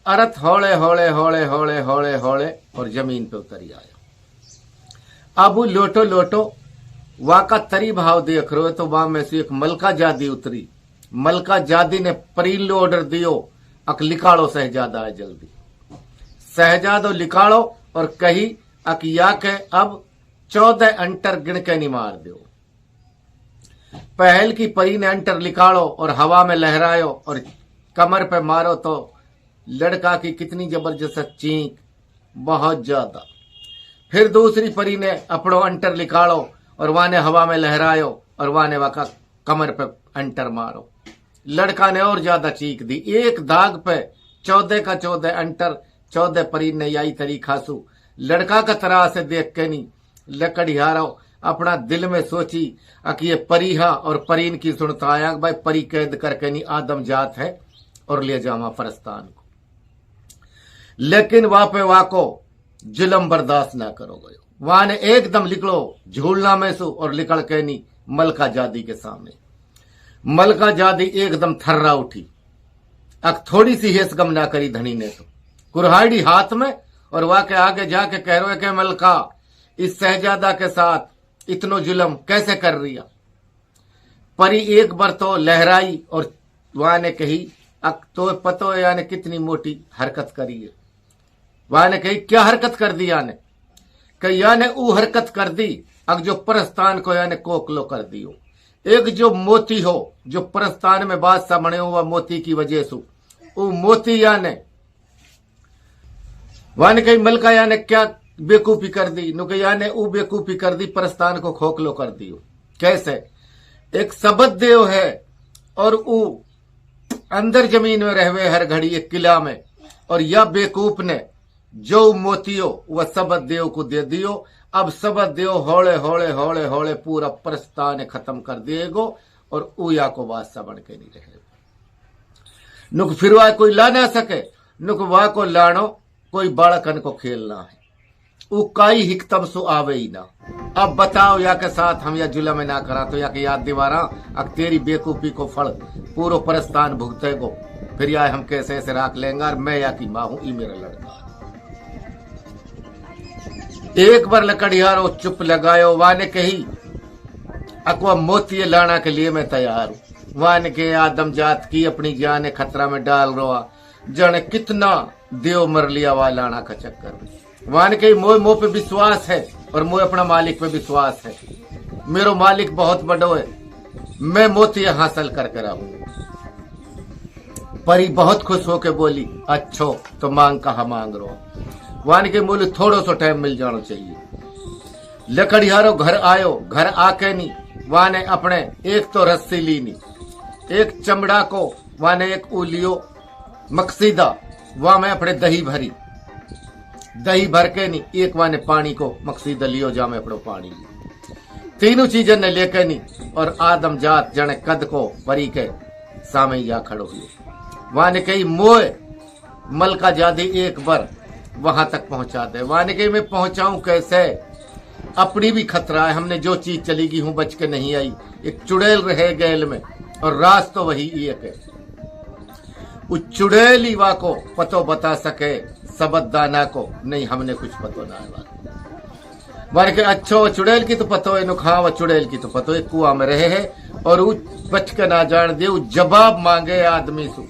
अरथ हौले हौले हौले हौले हौले हौले और जमीन पे उतरी आया। अब लोटो लोटो वाका तरी भाव देख रहे हो तो वहां में से एक मलका जादी उतरी। मलका जादी ने परीलो ऑर्डर दियो, अक लिकाड़ो शहजादा है जल्दी। शहजादो लिकाड़ो और कही अक या के अब 14 अंटर गिण के नहीं मार दो। पहल की परी ने अंटर लिकाड़ो और हवा में लहरायो और कमर पे मारो तो लड़का की कितनी जबरदस्त चीख, बहुत ज्यादा। फिर दूसरी परी ने अपनो अंटर लिकाड़ो और वाने हवा में लहरायो और वाने वाका कमर पे अंटर मारो। लड़का ने और ज्यादा चीख दी। एक दाग पे 14 का 14 अंटर 14 परी ने यही तरी खासू। लड़का का तरह से देख के नहीं लकड़ियारो अपना दिल में सोची कि ये परीहा और परीन की सुनता आया भाई परी कैद करके नहीं आदम जात है और ले जावा फरस्तान को। लेकिन वहां पे वाको जुलम बर्दाश्त ना करो गयो। वहां ने एकदम निकलो झूलना में सु और निकल के नहीं मलका जादी के सामने। मलका जादी एकदम थर्रा उठी। अक थोड़ी सी हेसगम ना करी धनी ने तो कुरहाड़ी हाथ में और वहां के आगे जाके कह रहे के मलका इस शहजादा के साथ इतनो जुलम कैसे कर रिया। परी एक बार तो लहराई और वहां ने कही अक तो पतो है याने कितनी मोटी हरकत करी है। वहां ने कही क्या हरकत कर दी याने कही याने ऊ हरकत कर दी अक जो परस्तान को याने कोकलो कर दियो। एक जो मोती हो जो परस्तान में बादशाह बने हो वह मोती की वजह से ऊ मोती याने वाने कही मलका याने क्या बेकूफी कर दी नु कही याने ऊ बेकूफी कर दी परस्तान को खोखलो कर दियो। कैसे एक सबद देव है और ऊ अंदर जमीन में रहवे हर घड़ी एक किला में और यह बेकूफ ने जो मोतियो वह सबद देव को दे दियो। अब सबद देव हौले हौले हौले हौले पूरा परस्तान खत्म कर दिएगो और ऊया को बादशाह बन के नहीं रहे। नुक फिर वह कोई ला ना सके नुक वह को लानो कोई बालकन को खेलना है। ऊ काई हिकतम सु आवे ही ना। अब बताओ या के साथ हम या जुलम ना करा तो या के याद दीवारा अब तेरी बेकूफी को फल पूरा परस्तान भुगते गो। फिर या हम कैसे ऐसे राख लेंगे और मैं या की मां हूं ई मेरा लड़का। एक बार लकड़ियारो चुप लगायो। वाने कही अकवा मोती लाना के लिए मैं तैयार हूं। वाने के आदम जात की अपनी जान खतरा में डाल रहा जाने कितना देव मर लिया वा लाना का चक्कर में। वाने कही मोह मोह पे विश्वास है और मोह अपना मालिक पे विश्वास है। मेरो मालिक बहुत बड़ो है, मैं मोती हासिल करके रहूं। परी बहुत खुश होके बोली अच्छो तो मांग कहा मांग रो। वान के बोले थोड़ो सो टाइम मिल जाना चाहिए। लकड़ियारो घर आयो। घर आके नी वाने अपने एक तो रस्सी ली नी एक चमड़ा को वाने एक उलियो मकसीदा वहां में अपने दही भरी दही भर के नी एक वाने पानी को मकसीदा लियो जा में अपनो पानी लियो। तीनों चीजें ने लेके नी और आदम जात जने कद को परी के सामने जा खड़ो हुए। वाने कही मोए मलका जादी एक बार वहां तक पहुंचा दे। वाने कही मैं पहुंचाऊं कैसे, अपनी भी खतरा है। हमने जो चीज चली गई हूं बच के नहीं आई। एक चुड़ैल रहे गैल में और राज तो वही एक है। उस चुड़ैल वा को पतो बता सके सबद दाना को नहीं हमने कुछ पतो ना है। मार के अच्छो चुड़ैल की तो पतो है नुखा व चुड़ैल की तो पतो है कुआ में रहे है और उ बच के ना जान दे। जवाब मांगे आदमी सु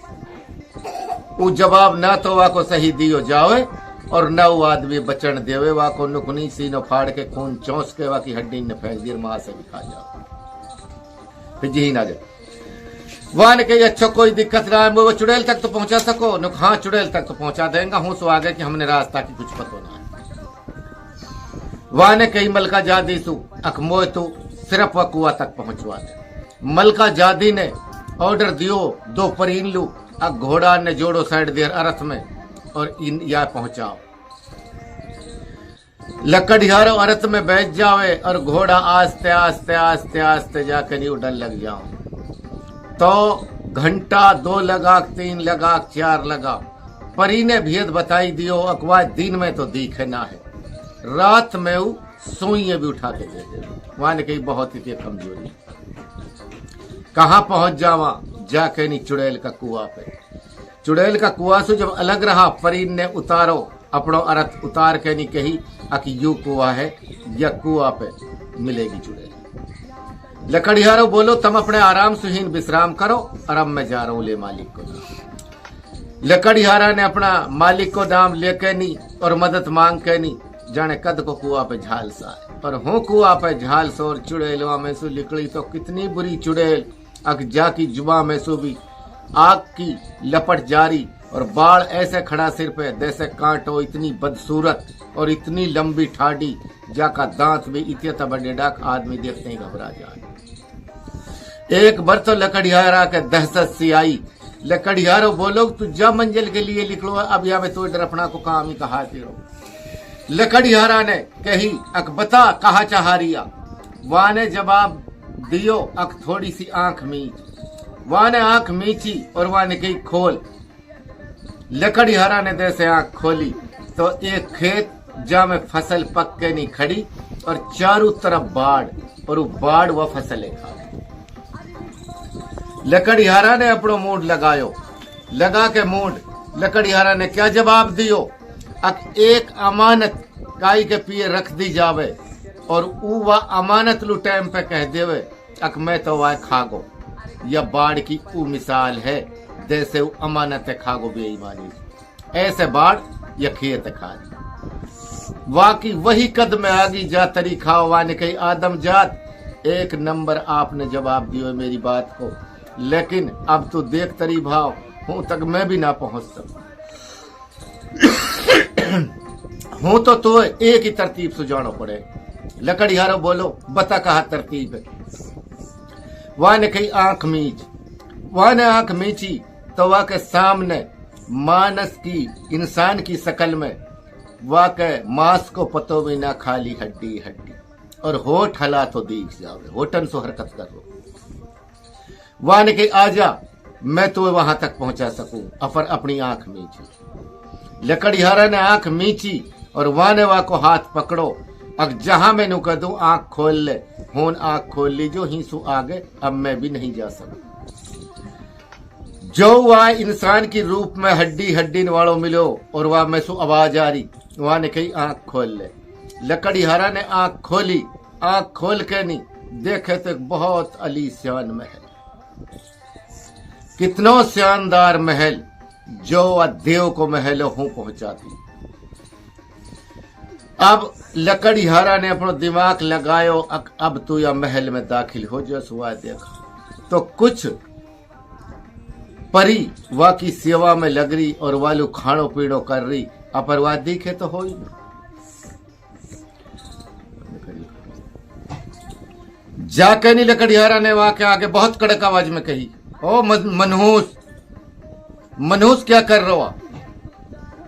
उ जवाब ना तो वा को सही दियो जावे और न वो आदमी बचन देवे। वा को नुकनी सीनो फाड़ के खून चौंस के वा की हड्डी ने फेंक दी मां से भी खा जाओ फिर जी ना जाए। वान के अच्छा कोई दिक्कत ना है वो चुड़ैल तक तो पहुंचा सको नुक हाँ चुड़ैल तक तो पहुंचा देंगे हूं सो आगे कि हमने रास्ता की कुछ पतो ना है। वाने कई मलका जादी सु अखमो तू सिर्फ व कुआ तक पहुंचवा दे। मलका जादी ने ऑर्डर दियो 2 परीन लू अब घोड़ा ने जोड़ो साइड देर अरथ में और इन या पहुंचाओ। लकड़ियारो अरथ में बैठ जावे और घोड़ा आस्ते आस्ते आस्ते आस्ते जाकर नहीं उड़न लग जाओ तो घंटा 2 लगा 3 लगा 4 लगा। परी ने भेद बताई दियो अकवा दिन में तो दिखे ना है रात में वो सुइए भी उठा के दे दे। वहां ने कही बहुत ही कमजोरी कहां पहुंच जावा जाके नहीं चुड़ैल का कुआ पे। चुड़ैल का कुआ से जब अलग रहा, परीन ने उतारो अपनो अर्थ उतार के नहीं कही अक यू कुआ है या कुआ पे मिलेगी चुड़ैल। लकड़ियारो बोलो तुम अपने आराम सुहीन विश्राम करो और अब मैं जा रहा हूं ले मालिक को दाम। लकड़ियारा ने अपना मालिक को दाम लेके नहीं और मदद मांग के नहीं जाने कद को कुआ पे झाल सा है। और हूं कुआ पे झाल सो और चुड़ैलवा में सु निकली तो कितनी बुरी चुड़ैल, अक जा की जुबा में सु भी आग की लपट जारी और बाढ़ ऐसे खड़ा सिर पे जैसे कांटो, इतनी बदसूरत और इतनी लंबी ठाडी जाका दांत भी इतने बड़े डाक आदमी देखते ही घबरा जाए। एक बार तो लकड़ियारा के दहशत सी आई। लकड़ियारो बोलो तू जा मंजिल के लिए निकलो, अब यहाँ में तो डरपना को काम ही कहा तेरो। लकड़ियारा ने कही अक बता कहा चाहारिया। वहां ने जवाब दियो अक थोड़ी सी आंख मीच। वहां ने आंख मीची और वहां ने कही खोल। लकड़ियारा ने जैसे आंख खोली तो एक खेत जा में फसल पक के नहीं खड़ी और चारों तरफ बाढ़ और वो बाढ़ व फसलें खा। लकड़ियारा ने अपनो मूड लगायो, लगा के मूड लकड़ियारा ने क्या जवाब दियो अक एक अमानत गाय के पिए रख दी जावे और ऊ वह अमानत लू टाइम पे कह देवे अक मैं तो वह खागो। यह बाढ़ की ऊ मिसाल है जैसे वो अमानत खागो बेईमानी, ऐसे बाढ़ या खेत खा दी। वाकई वही कद में आगी जा तरी खाओ। वाने कही आदम जात एक नंबर आपने जवाब दियो मेरी बात को, लेकिन अब तो देख तरी भाव हूं तक मैं भी ना पहुंच सकूं। हूं तो एक ही तरतीब सुझाना पड़े। लकड़ियारो बोलो बता कहा तरतीब है। वहां ने कही आंख मीच। वहां ने आंख मीची तो वह के सामने मानस की इंसान की शकल में वह के मांस को पतो भी ना, खाली हड्डी हड्डी और होठ हला तो दिख जावे, होठन सो हरकत करो। वहां ने कही आजा मैं तो वहां तक पहुंचा सकूं, अपर अपनी आंख मीची। लकड़ियारा ने आंख मीची और वहां ने वह को हाथ पकड़ो अग जहां मैं नु कह दूं आंख खोल ले। हुन आंख खोल ली जो ही सु आगे अब मैं भी नहीं जा सकता। जो वह इंसान की रूप में हड्डी हड्डी वालों मिलो और वह में सु आवाज आ रही। वहां ने कही आंख खोल ले। लकड़ियारा ने आंख खोली। आंख खोल के नहीं देखे तो एक बहुत अलीशान महल, कितनो शानदार महल जो देव को महल हूं पहुंचाती। अब लकड़ियारा ने अपना दिमाग लगायो अब तू या महल में दाखिल हो जो सुआ देखा तो कुछ परी वह की सेवा में लग रही और वालू खाणो पीड़ो कर रही। अपर वह दिखे तो हो ही नहीं। जाके नहीं लकड़ियारा ने वहां के आगे बहुत कड़क आवाज में कही ओ मनहूस मनहूस क्या कर रहा।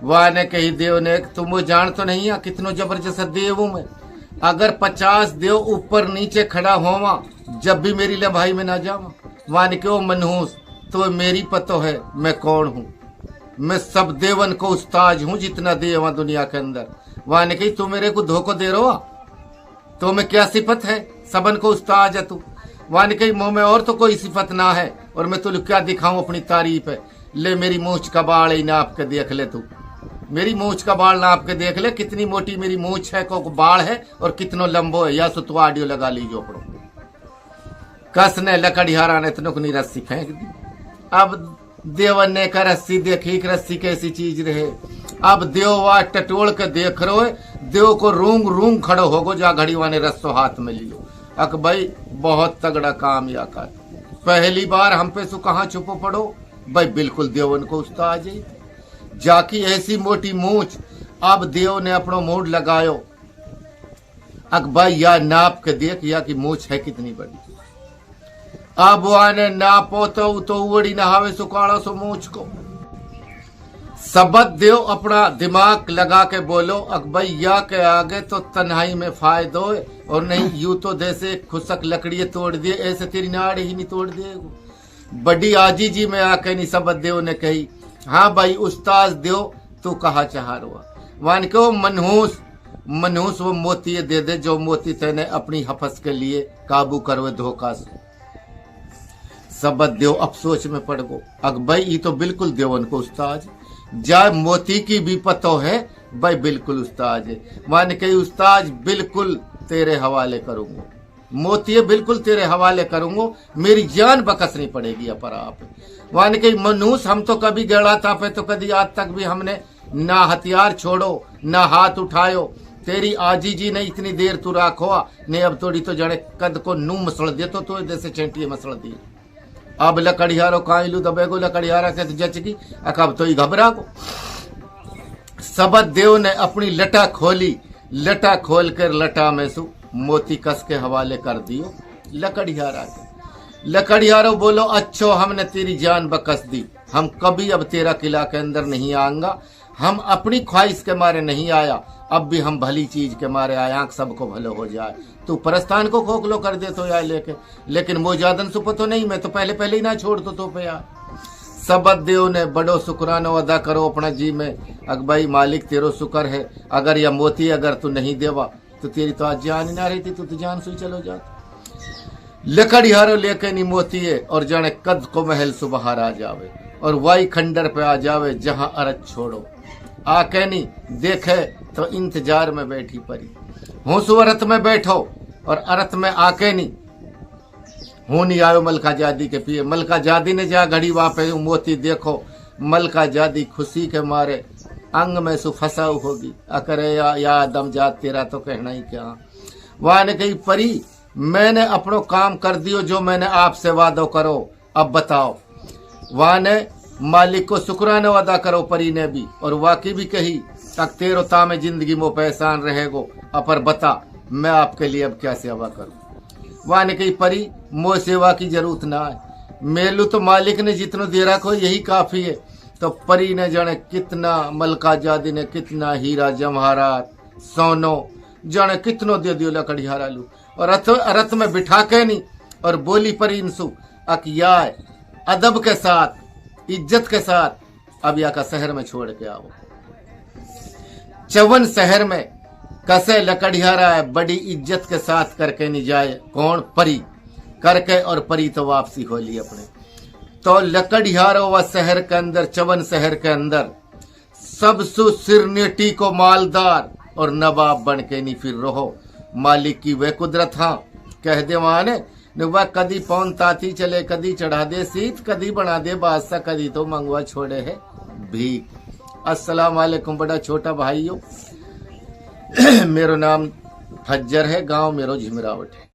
वह ने कही देव ने तुम वो जान तो नहीं है कितनो जबरदस्त देव हूं मैं। अगर 50 देव ऊपर नीचे खड़ा होवा जब भी मेरी लंबाई में ना जावा। वहां ने कहो मनहूस तो मेरी पतो है मैं कौन हूं। मैं सब देवन को उस्ताज हूं जितना देव है दुनिया के अंदर। वहां ने कही तू मेरे को धोखो दे रहा तो मैं क्या सिफत है सबन को उस्ताज है तू। वहां ने कही मुंह में और तो कोई सिफत ना है और मैं तुझे क्या दिखाऊं अपनी तारीफ है। ले मेरी मूछ का बाल ही नाप के देख ले तू। मेरी मूछ का बाल नाप के देख ले कितनी मोटी मेरी मूछ है को बाल है और कितनो लंबो है। या तो ऑडियो लगा लीजो पड़ो। कस ने लकड़ियारा ने तनुक नी रस्सी फेंक दी। अब देवन ने का रस्सी देखी रस्सी कैसी चीज रहे। अब देव वा टटोल के देख रो देव को रूंग रूंग खड़ो होगो जा घड़ी वाने रस्सो हाथ में लियो। अक भाई बहुत तगड़ा काम या कर पहली बार हम पे सु कहां छुपो पड़ो भाई बिल्कुल देवन को उस्ताद है जाकी ऐसी मोटी मूछ। अब देव ने अपनो मूड लगायो अक भाई या नाप के देख या की मूछ है कितनी बड़ी। अब आने नापो तो उड़ी नहावे सुकाड़ा सो मूछ को। सबद देव अपना दिमाग लगा के बोलो अकबई या के आगे तो तन्हाई में फायदो और नहीं यूं तो जैसे खुशक लकड़ी तोड़ दिए ऐसे तेरी नाड़ ही नहीं तोड़ दिए। बड़ी आजी जी में आके नहीं सबद देव ने कही हाँ भाई उस्ताद देव तू कहा चाह रहा। वान को मनहूस मनहूस वो मोती दे दे जो मोती तेने अपनी हफस के लिए काबू करवे धोखा से। सबद देव अफसोच में पड़ गो। अग भाई ये तो बिल्कुल देवन को उस्ताद जा मोती की भी पतो है भाई बिल्कुल उस्ताद है। मान के उस्ताद बिल्कुल तेरे हवाले करूंगा, मोती बिल्कुल तेरे हवाले करूंगा, मेरी जान बकसनी पड़ेगी अपर आप। मान के मनुष्य हम तो कभी गड़ा था पे तो कभी आज तक भी हमने ना हथियार छोड़ो ना हाथ उठायो। तेरी आजी जी ने इतनी देर तू राखो ने अब थोड़ी तो जड़े कद को नू मसड़ दे तो जैसे चेंटिए मसड़ दी। अब लकड़ियारो काइलू दबेगो लकड़ियारा के तो जचगी अब तो ही घबरा को। सबद देव ने अपनी लटा खोली, लटा खोल कर लटा में सु मोती कस के हवाले कर दियो लकड़ियारा के। लकड़ियारो बोलो अच्छो हमने तेरी जान बकस दी, हम कभी अब तेरा किला के अंदर नहीं आऊंगा, हम अपनी ख्वाहिश के मारे नहीं आया, अब भी हम भली चीज के मारे आए, आंख सबको भलो हो जाए। तू परस्तान को खोखलो कर दे तो यार लेके, लेकिन मोजादन सुपो तो नहीं, मैं तो पहले ही ना छोड़ तो पे यार। सबद देव ने बड़ो शुक्रानो अदा करो अपना जी में, अग भाई मालिक तेरो शुक्र है, अगर यह मोती अगर तू नहीं देवा तो तेरी तो आज जान ही ना रहती, तू तो जान सुई चलो जाती। लकड़ियारो लेके नी मोती है और जाने कद को महल सुबहार आ जावे और वाई खंडर पे आ जावे जहां अरत छोड़ो। आके नी देखे तो इंतजार में बैठी परी, हूं सुअरत में बैठो और अरत में आके नी हूं नहीं आयो मलका जादी के पिए। मलका जादी ने जा घड़ी वापे मोती देखो, मलका जादी खुशी के मारे अंग में सु फसाऊ होगी। अकरे या दम जात तेरा तो कहना ही क्या। वहां ने कही परी मैंने अपनो काम कर दियो जो मैंने आपसे वादो करो, अब बताओ। वहां ने मालिक को शुक्राना अदा करो परी ने भी, और वाकई भी कही तक तेरो तामे जिंदगी में पहचान रहेगो, अपर बता मैं आपके लिए अब क्या सेवा करूं। वहां ने कही परी मो सेवा की जरूरत ना है, मेलू तो मालिक ने जितनो दे रखो यही काफी है। तो परी ने जाने कितना, मलका जादी ने कितना हीरा जवाहरात सोनो जाने कितनो दे दियो लकड़ियारा लू, और रथ में बिठा के नहीं और बोली परी इंसु अकिया अदब के साथ इज्जत के साथ अब या का शहर में छोड़ के आओ। चवन शहर में कसे लकड़ियारा है बड़ी इज्जत के साथ करके नहीं जाए, कौन परी करके, और परी तो वापसी हो ली अपने। तो लकड़ियारो व शहर के अंदर, चवन शहर के अंदर सबसु सिरनेटी को मालदार और नवाब बन के नहीं फिर रहो। मालिक की वे कुदरत, हाँ कह दे वहां ने वह कदी पौन ताती चले, कदी चढ़ा दे सीत, कदी बना दे बादशाह, कदी तो मंगवा छोड़े है भीख। अस्सलाम वालेकुम बड़ा छोटा भाइयों, मेरो नाम फज्जर है, गांव मेरो झिमरावट है।